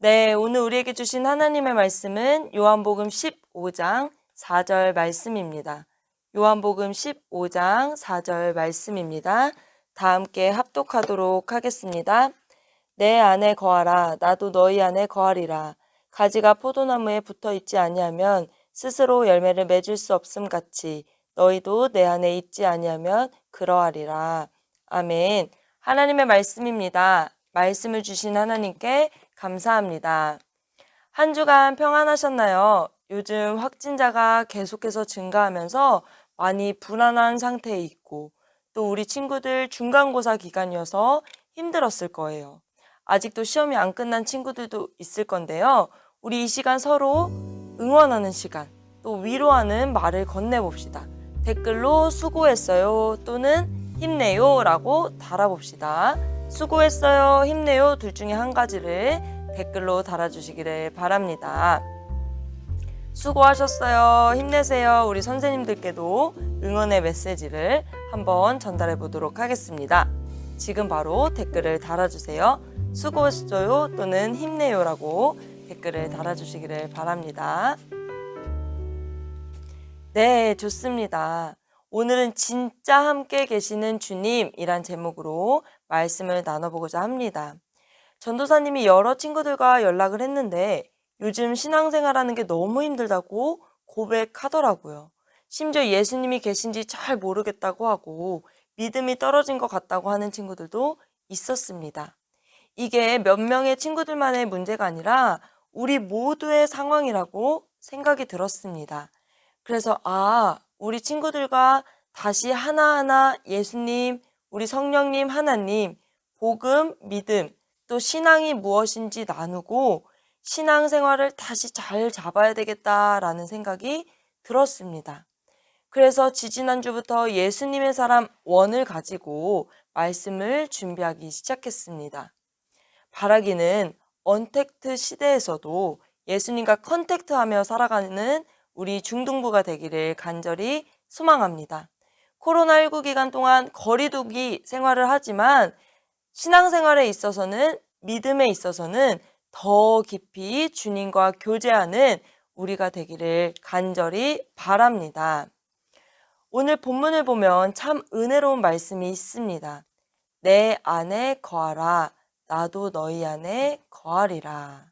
네, 오늘 우리에게 주신 하나님의 말씀은 요한복음 15장 4절 말씀입니다. 요한복음 15장 4절 말씀입니다. 다 함께 합독하도록 하겠습니다. 내 안에 거하라. 나도 너희 안에 거하리라. 가지가 포도나무에 붙어 있지 아니하면 스스로 열매를 맺을 수 없음 같이 너희도 내 안에 있지 아니하면 그러하리라. 아멘. 하나님의 말씀입니다. 말씀을 주신 하나님께 감사합니다. 한 주간 평안하셨나요? 요즘 확진자가 계속해서 증가하면서 많이 불안한 상태에 있고 또 우리 친구들 중간고사 기간이어서 힘들었을 거예요. 아직도 시험이 안 끝난 친구들도 있을 건데요. 우리 이 시간 서로 응원하는 시간, 또 위로하는 말을 건네봅시다. 댓글로 수고했어요 또는 힘내요 라고 달아봅시다. 수고했어요, 힘내요 둘 중에 한 가지를 댓글로 달아주시기를 바랍니다. 수고하셨어요, 힘내세요. 우리 선생님들께도 응원의 메시지를 한번 전달해 보도록 하겠습니다. 지금 바로 댓글을 달아주세요. 수고했어요 또는 힘내요라고 댓글을 달아주시기를 바랍니다. 네, 좋습니다. 오늘은 진짜 함께 계시는 주님이란 제목으로 말씀을 나눠보고자 합니다. 전도사님이 여러 친구들과 연락을 했는데 요즘 신앙생활하는 게 너무 힘들다고 고백하더라고요. 심지어 예수님이 계신지 잘 모르겠다고 하고 믿음이 떨어진 것 같다고 하는 친구들도 있었습니다. 이게 몇 명의 친구들만의 문제가 아니라 우리 모두의 상황이라고 생각이 들었습니다. 그래서 우리 친구들과 다시 하나하나 예수님, 우리 성령님, 하나님, 복음, 믿음, 또 신앙이 무엇인지 나누고 신앙생활을 다시 잘 잡아야 되겠다라는 생각이 들었습니다. 그래서 지지난주부터 예수님의 사람 원을 가지고 말씀을 준비하기 시작했습니다. 바라기는 언택트 시대에서도 예수님과 컨택트하며 살아가는 우리 중등부가 되기를 간절히 소망합니다. 코로나19 기간 동안 거리두기 생활을 하지만 신앙생활에 있어서는, 믿음에 있어서는 더 깊이 주님과 교제하는 우리가 되기를 간절히 바랍니다. 오늘 본문을 보면 참 은혜로운 말씀이 있습니다. 내 안에 거하라. 나도 너희 안에 거하리라.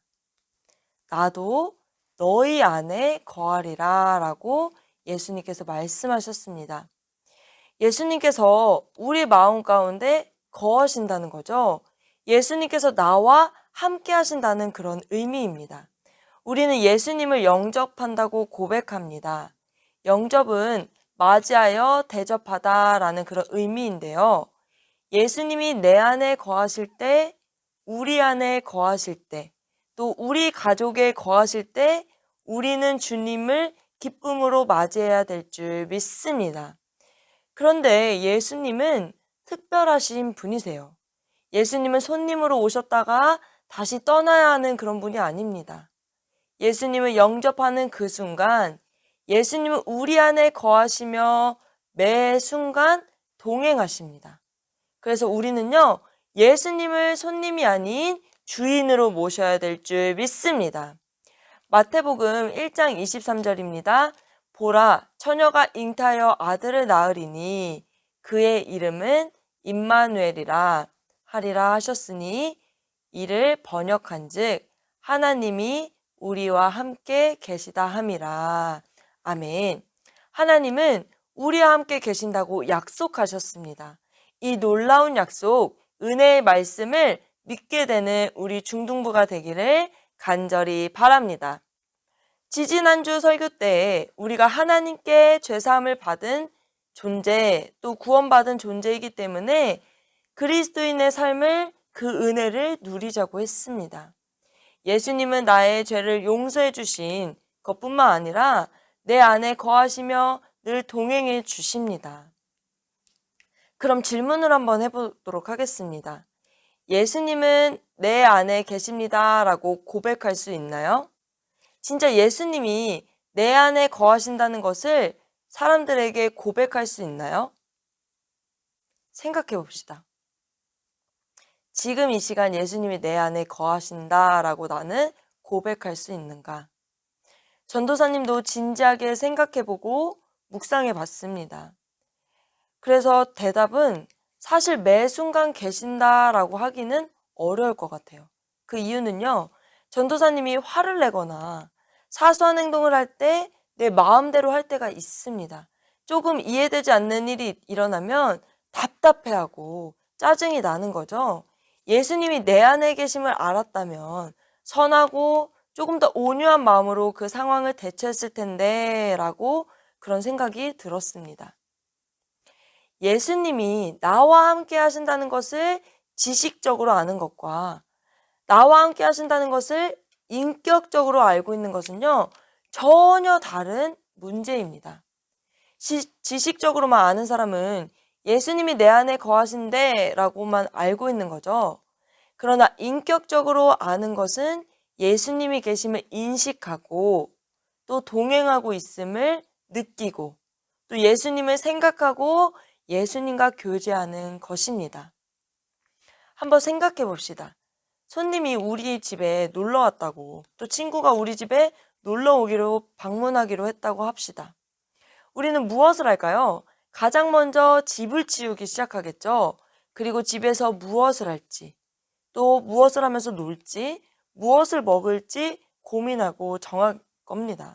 나도 너희 안에 거하리라 라고 예수님께서 말씀하셨습니다. 예수님께서 우리 마음 가운데 거하신다는 거죠. 예수님께서 나와 함께 하신다는 그런 의미입니다. 우리는 예수님을 영접한다고 고백합니다. 영접은 맞이하여 대접하다 라는 그런 의미인데요. 예수님이 내 안에 거하실 때, 우리 안에 거하실 때, 또 우리 가족에 거하실 때 우리는 주님을 기쁨으로 맞이해야 될 줄 믿습니다. 그런데 예수님은 특별하신 분이세요. 예수님은 손님으로 오셨다가 다시 떠나야 하는 그런 분이 아닙니다. 예수님을 영접하는 그 순간 예수님은 우리 안에 거하시며 매 순간 동행하십니다. 그래서 우리는요, 예수님을 손님이 아닌 주인으로 모셔야 될 줄 믿습니다. 마태복음 1장 23절입니다. 보라, 처녀가 잉타하여 아들을 낳으리니 그의 이름은 임마누엘이라 하리라 하셨으니 이를 번역한즉 하나님이 우리와 함께 계시다 함이라. 아멘. 하나님은 우리와 함께 계신다고 약속하셨습니다. 이 놀라운 약속, 은혜의 말씀을 믿게 되는 우리 중등부가 되기를 간절히 바랍니다. 지지난주 설교 때 우리가 하나님께 죄사함을 받은 존재, 또 구원받은 존재이기 때문에 그리스도인의 삶을 그 은혜를 누리자고 했습니다. 예수님은 나의 죄를 용서해 주신 것뿐만 아니라 내 안에 거하시며 늘 동행해 주십니다. 그럼 질문을 한번 해보도록 하겠습니다. 예수님은 내 안에 계십니다 라고 고백할 수 있나요? 진짜 예수님이 내 안에 거하신다는 것을 사람들에게 고백할 수 있나요? 생각해 봅시다. 지금 이 시간 예수님이 내 안에 거하신다라고 나는 고백할 수 있는가? 전도사님도 진지하게 생각해보고 묵상해봤습니다. 그래서 대답은 사실 매 순간 계신다라고 하기는 어려울 것 같아요. 그 이유는요, 전도사님이 화를 내거나 사소한 행동을 할 때 내 마음대로 할 때가 있습니다. 조금 이해되지 않는 일이 일어나면 답답해하고 짜증이 나는 거죠. 예수님이 내 안에 계심을 알았다면 선하고 조금 더 온유한 마음으로 그 상황을 대처했을 텐데 라고 그런 생각이 들었습니다. 예수님이 나와 함께 하신다는 것을 지식적으로 아는 것과 나와 함께 하신다는 것을 인격적으로 알고 있는 것은요, 전혀 다른 문제입니다. 지식적으로만 아는 사람은 예수님이 내 안에 거하신대 라고만 알고 있는 거죠. 그러나 인격적으로 아는 것은 예수님이 계심을 인식하고 또 동행하고 있음을 느끼고 또 예수님을 생각하고 예수님과 교제하는 것입니다. 한번 생각해 봅시다. 손님이 우리 집에 놀러 왔다고, 또 친구가 우리 집에 놀러 오기로 방문하기로 했다고 합시다. 우리는 무엇을 할까요? 가장 먼저 집을 치우기 시작하겠죠. 그리고 집에서 무엇을 할지, 또 무엇을 하면서 놀지, 무엇을 먹을지 고민하고 정할 겁니다.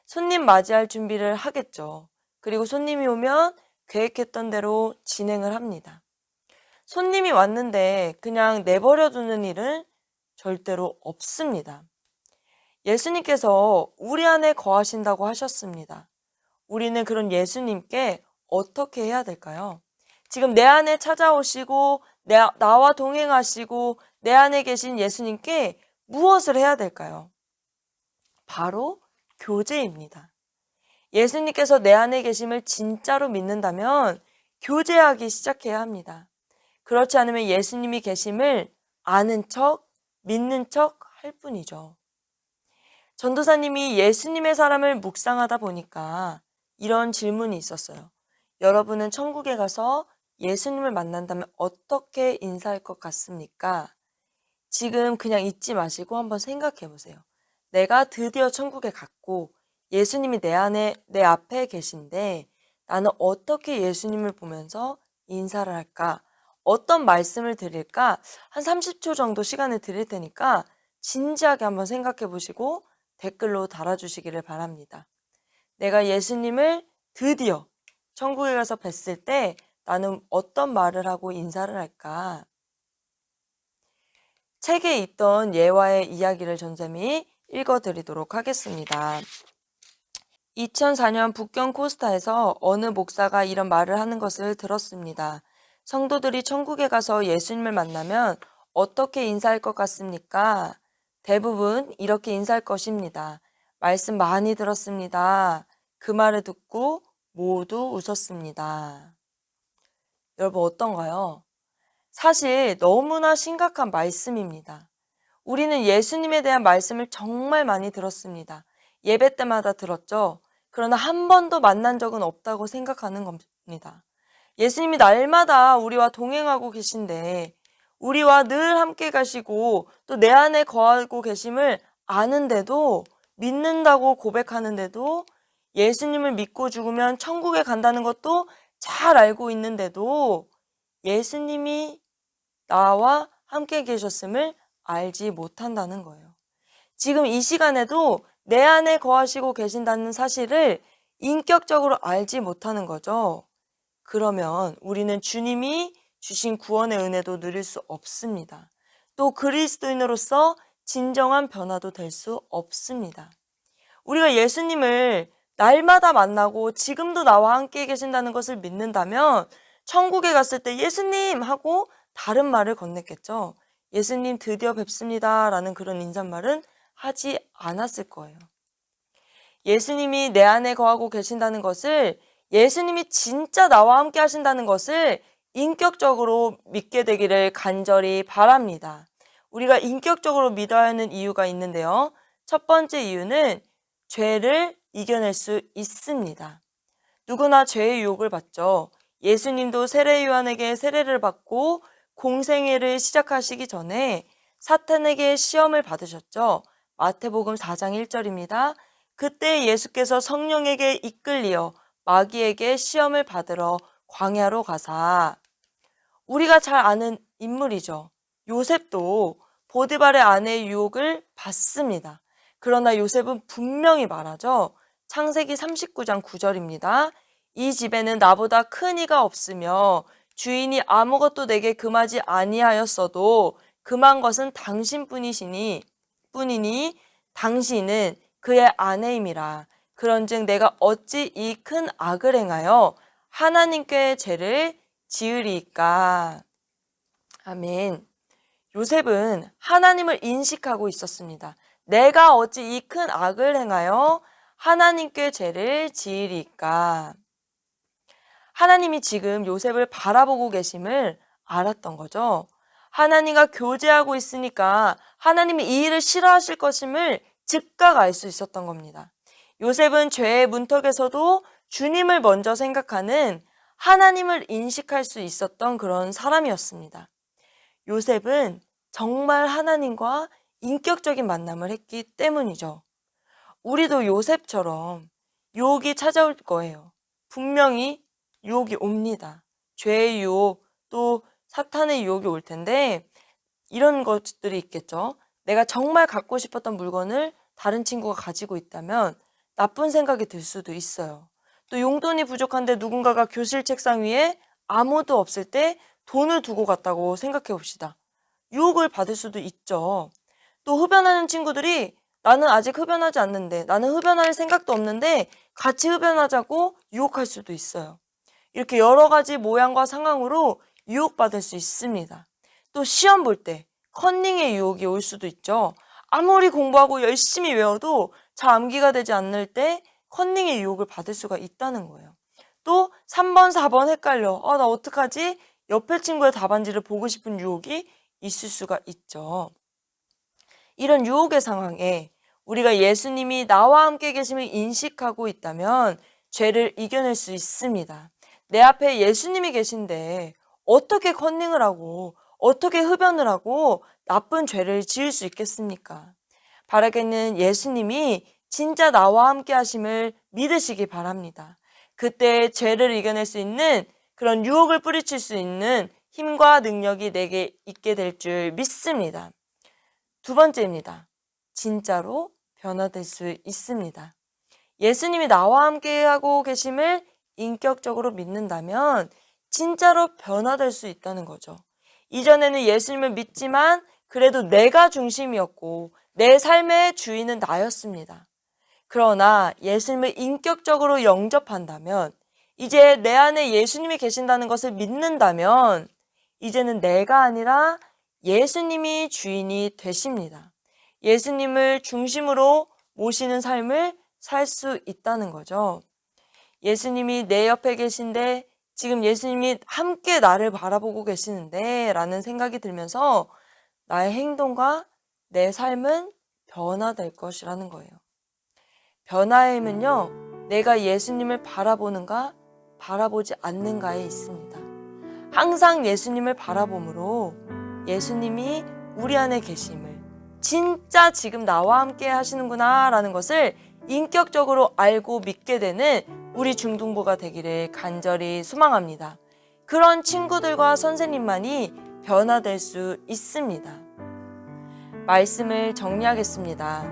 손님 맞이할 준비를 하겠죠. 그리고 손님이 오면 계획했던 대로 진행을 합니다. 손님이 왔는데 그냥 내버려 두는 일은 절대로 없습니다. 예수님께서 우리 안에 거하신다고 하셨습니다. 우리는 그런 예수님께 어떻게 해야 될까요? 지금 내 안에 찾아오시고 나와 동행하시고 내 안에 계신 예수님께 무엇을 해야 될까요? 바로 교제입니다. 예수님께서 내 안에 계심을 진짜로 믿는다면 교제하기 시작해야 합니다. 그렇지 않으면 예수님이 계심을 아는 척, 믿는 척 할 뿐이죠. 전도사님이 예수님의 사람을 묵상하다 보니까 이런 질문이 있었어요. 여러분은 천국에 가서 예수님을 만난다면 어떻게 인사할 것 같습니까? 지금 그냥 잊지 마시고 한번 생각해 보세요. 내가 드디어 천국에 갔고 예수님이 내 앞에 계신데 나는 어떻게 예수님을 보면서 인사를 할까? 어떤 말씀을 드릴까? 한 30초 정도 시간을 드릴 테니까 진지하게 한번 생각해 보시고 댓글로 달아주시기를 바랍니다. 내가 예수님을 드디어 천국에 가서 뵀을 때 나는 어떤 말을 하고 인사를 할까? 책에 있던 예화의 이야기를 전쌤이 읽어드리도록 하겠습니다. 2004년 북경 코스타에서 어느 목사가 이런 말을 하는 것을 들었습니다. 성도들이 천국에 가서 예수님을 만나면 어떻게 인사할 것 같습니까? 대부분 이렇게 인사할 것입니다. 말씀 많이 들었습니다. 그 말을 듣고 모두 웃었습니다. 여러분 어떤가요? 사실 너무나 심각한 말씀입니다. 우리는 예수님에 대한 말씀을 정말 많이 들었습니다. 예배 때마다 들었죠. 그러나 한 번도 만난 적은 없다고 생각하는 겁니다. 예수님이 날마다 우리와 동행하고 계신데 우리와 늘 함께 가시고 또 내 안에 거하고 계심을 아는데도 믿는다고 고백하는데도 예수님을 믿고 죽으면 천국에 간다는 것도 잘 알고 있는데도 예수님이 나와 함께 계셨음을 알지 못한다는 거예요. 지금 이 시간에도 내 안에 거하시고 계신다는 사실을 인격적으로 알지 못하는 거죠. 그러면 우리는 주님이 주신 구원의 은혜도 누릴 수 없습니다. 또 그리스도인으로서 진정한 변화도 될 수 없습니다. 우리가 예수님을 날마다 만나고 지금도 나와 함께 계신다는 것을 믿는다면 천국에 갔을 때 예수님 하고 다른 말을 건넸겠죠. 예수님 드디어 뵙습니다 라는 그런 인사말은 하지 않았을 거예요. 예수님이 내 안에 거하고 계신다는 것을, 예수님이 진짜 나와 함께 하신다는 것을 인격적으로 믿게 되기를 간절히 바랍니다. 우리가 인격적으로 믿어야 하는 이유가 있는데요. 첫 번째 이유는 죄를 이겨낼 수 있습니다. 누구나 죄의 유혹을 받죠. 예수님도 세례 요한에게 세례를 받고 공생애를 시작하시기 전에 사탄에게 시험을 받으셨죠. 마태복음 4장 1절입니다. 그때 예수께서 성령에게 이끌리어 마귀에게 시험을 받으러 광야로 가사, 우리가 잘 아는 인물이죠. 요셉도 보디발의 아내의 유혹을 받습니다. 그러나 요셉은 분명히 말하죠. 창세기 39장 9절입니다. 이 집에는 나보다 큰 이가 없으며 주인이 아무것도 내게 금하지 아니하였어도 금한 것은 당신뿐이니 당신은 그의 아내임이라. 그런즉 내가 어찌 이 큰 악을 행하여 하나님께 죄를 지으리까. 아멘. 요셉은 하나님을 인식하고 있었습니다. 내가 어찌 이 큰 악을 행하여 하나님께 죄를 지으리까. 하나님이 지금 요셉을 바라보고 계심을 알았던 거죠. 하나님과 교제하고 있으니까 하나님이 이 일을 싫어하실 것임을 즉각 알 수 있었던 겁니다. 요셉은 죄의 문턱에서도 주님을 먼저 생각하는 하나님을 인식할 수 있었던 그런 사람이었습니다. 요셉은 정말 하나님과 인격적인 만남을 했기 때문이죠. 우리도 요셉처럼 유혹이 찾아올 거예요. 분명히 유혹이 옵니다. 죄의 유혹, 또 사탄의 유혹이 올 텐데 이런 것들이 있겠죠. 내가 정말 갖고 싶었던 물건을 다른 친구가 가지고 있다면 나쁜 생각이 들 수도 있어요. 또 용돈이 부족한데 누군가가 교실 책상 위에 아무도 없을 때 돈을 두고 갔다고 생각해 봅시다. 유혹을 받을 수도 있죠. 또 흡연하는 친구들이 나는 아직 흡연하지 않는데, 나는 흡연할 생각도 없는데 같이 흡연하자고 유혹할 수도 있어요. 이렇게 여러 가지 모양과 상황으로 유혹받을 수 있습니다. 또 시험 볼 때 커닝의 유혹이 올 수도 있죠. 아무리 공부하고 열심히 외워도 잘 암기가 되지 않을 때 커닝의 유혹을 받을 수가 있다는 거예요. 또 3번, 4번 헷갈려. 나 어떡하지? 옆에 친구의 답안지를 보고 싶은 유혹이 있을 수가 있죠. 이런 유혹의 상황에 우리가 예수님이 나와 함께 계심을 인식하고 있다면 죄를 이겨낼 수 있습니다. 내 앞에 예수님이 계신데 어떻게 커닝을 하고 어떻게 흡연을 하고 나쁜 죄를 지을 수 있겠습니까? 바라기는 예수님이 진짜 나와 함께 하심을 믿으시기 바랍니다. 그때 죄를 이겨낼 수 있는 그런 유혹을 뿌리칠 수 있는 힘과 능력이 내게 있게 될 줄 믿습니다. 두 번째입니다. 진짜로 변화될 수 있습니다. 예수님이 나와 함께 하고 계심을 인격적으로 믿는다면 진짜로 변화될 수 있다는 거죠. 이전에는 예수님을 믿지만 그래도 내가 중심이었고 내 삶의 주인은 나였습니다. 그러나 예수님을 인격적으로 영접한다면, 이제 내 안에 예수님이 계신다는 것을 믿는다면 이제는 내가 아니라 예수님이 주인이 되십니다. 예수님을 중심으로 모시는 삶을 살 수 있다는 거죠. 예수님이 내 옆에 계신데 지금 예수님이 함께 나를 바라보고 계시는데 라는 생각이 들면서 나의 행동과 내 삶은 변화될 것이라는 거예요. 변화의 힘은요, 내가 예수님을 바라보는가 바라보지 않는가에 있습니다. 항상 예수님을 바라봄으로 예수님이 우리 안에 계심을, 진짜 지금 나와 함께 하시는구나 라는 것을 인격적으로 알고 믿게 되는 우리 중등부가 되기를 간절히 소망합니다. 그런 친구들과 선생님만이 변화될 수 있습니다. 말씀을 정리하겠습니다.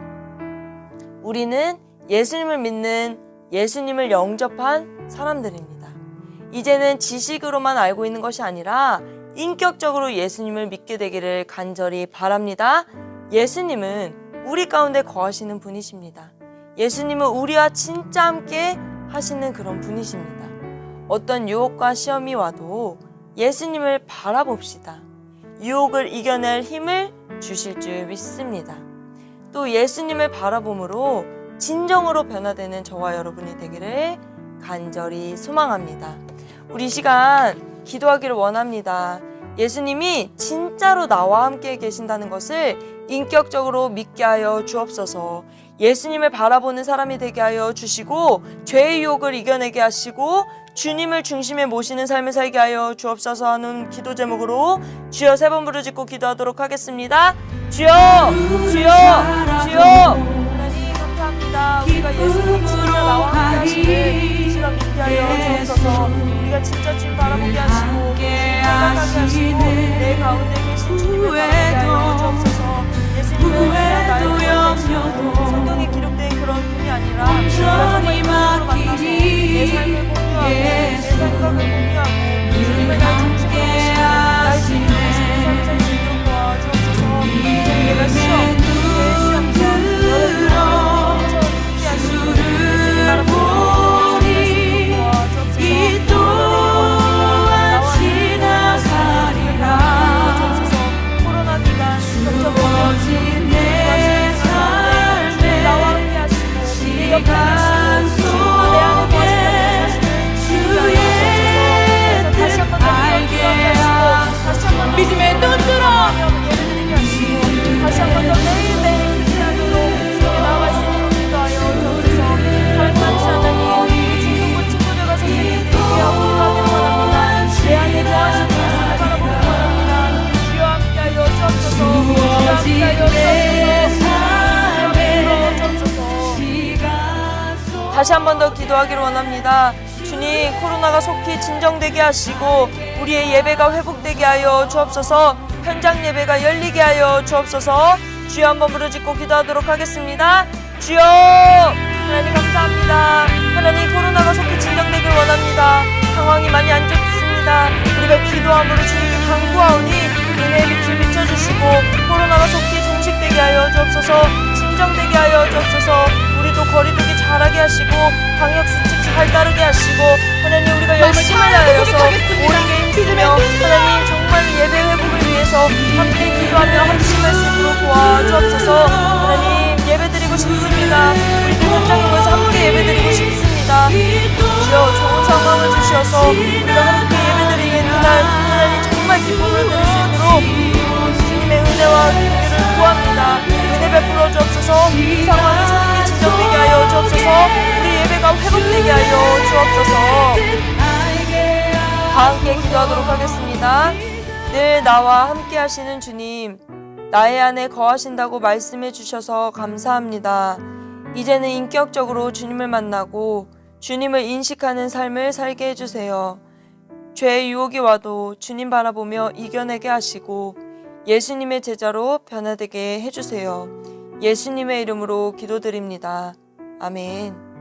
우리는 예수님을 믿는, 예수님을 영접한 사람들입니다. 이제는 지식으로만 알고 있는 것이 아니라 인격적으로 예수님을 믿게 되기를 간절히 바랍니다. 예수님은 우리 가운데 거하시는 분이십니다. 예수님은 우리와 진짜 함께 하시는 그런 분이십니다. 어떤 유혹과 시험이 와도 예수님을 바라봅시다. 유혹을 이겨낼 힘을 주실 줄 믿습니다. 또 예수님을 바라봄으로 진정으로 변화되는 저와 여러분이 되기를 간절히 소망합니다. 우리 시간 기도하기를 원합니다. 예수님이 진짜로 나와 함께 계신다는 것을 인격적으로 믿게 하여 주옵소서. 예수님을 바라보는 사람이 되게 하여 주시고 죄의 유혹을 이겨내게 하시고 주님을 중심에 모시는 삶을 살게 하여 주옵소서 하는 기도 제목으로 주여 3번 부르짖고 기도하도록 하겠습니다. 주여 주여 주여. 하나님 감사합니다. 우리가 예수님 진짜 나와 함께 하시는 이 시간 믿게 하여 주옵소서. 우리가 진짜 주님 바라보게 하시고 생각하게 하시고 내 가운데 계신 주님을 바라보게 하여 주옵소서. 예수님은 그냥 나의 구원이시고 성경에 기록된 그런 분이 아니라 우리가 정말 인간으로 만나서 내 삶을 공유하고 내 생각을 공유하고 주님을 나의 중심으로 모시고 나의 주님을 모시는 삶을 살 수 있도록 도와주옵소서. 이제 내가 시험, 내 시험과 너의 구원을 함께 하시고 예수님 바라보고 예수님을 살수 있도록 도와주옵소서. 지나가리라. 코로나 기간 겹쳐보면 나와 함께 하시고 내 옆에 계시고 주님도 내 안에 거하신다는 사실을 믿게 하여 주옵소서. 다시 한번 더 기도하게 하시고 다시 한번 더 믿음의 눈 들어 예배드리게 하시고 다시 한번 더 매일매일 크리스찬으로 주님께 나아갈 수 있도록 기도하여 주옵소서. 사랑하는 하나님, 우리 중동부 친구들과 선생님들에게 기도하기를 원합니다. 내 안에 거하시는 예수를 바라보기 원합니다. 주여 함께하여 주옵소서. 주여 함께하여 주옵소서. 다시 한 번 더 기도하기를 원합니다. 주님, 코로나가 속히 진정되게 하시고 우리의 예배가 회복되게 하여 주옵소서. 현장 예배가 열리게 하여 주옵소서. 주여 한번 부르짖고 기도하도록 하겠습니다. 주여 하나님 감사합니다. 하나님, 코로나가 속히 진정되길 원합니다. 상황이 많이 안 좋습니다. 우리가 기도함으로 주님께 간구하오니 은혜의 빛을 비춰주시고 코로나가 속히 종식되게 하여 주옵소서. 진정되게 하여 주옵소서. 우리도 거리두기 잘하게 하시고 방역수칙 잘 따르게 하시고 하나님, 우리가 열심을 다하여서 오리게 힘쓰며 하나님 정말 예배 회복을 위해서 함께 기도하며 합심할 수 있도록 도와주옵소서. 하나님, 예배드리고 싶습니다. 우리도 현장에 모여서 함께 예배드리고 싶습니다. 주여 좋은 상황을 주셔서 우리가 함께 예배드리는 그날 하나님 정말 기쁨을 드릴 수 있도록 주님의 은혜와 긍휼을 구합니다. 은혜 베풀어 주옵소서. 이 상황이 속히 진정되게 하여 주옵소서. 우리 예배가 회복되게 하여 주옵소서. 다 함께 기도하도록 하겠습니다. 늘 나와 함께 하시는 주님, 나의 안에 거하신다고 말씀해 주셔서 감사합니다. 이제는 인격적으로 주님을 만나고 주님을 인식하는 삶을 살게 해주세요. 죄의 유혹이 와도 주님 바라보며 이겨내게 하시고 예수님의 제자로 변화되게 해주세요. 예수님의 이름으로 기도드립니다. 아멘.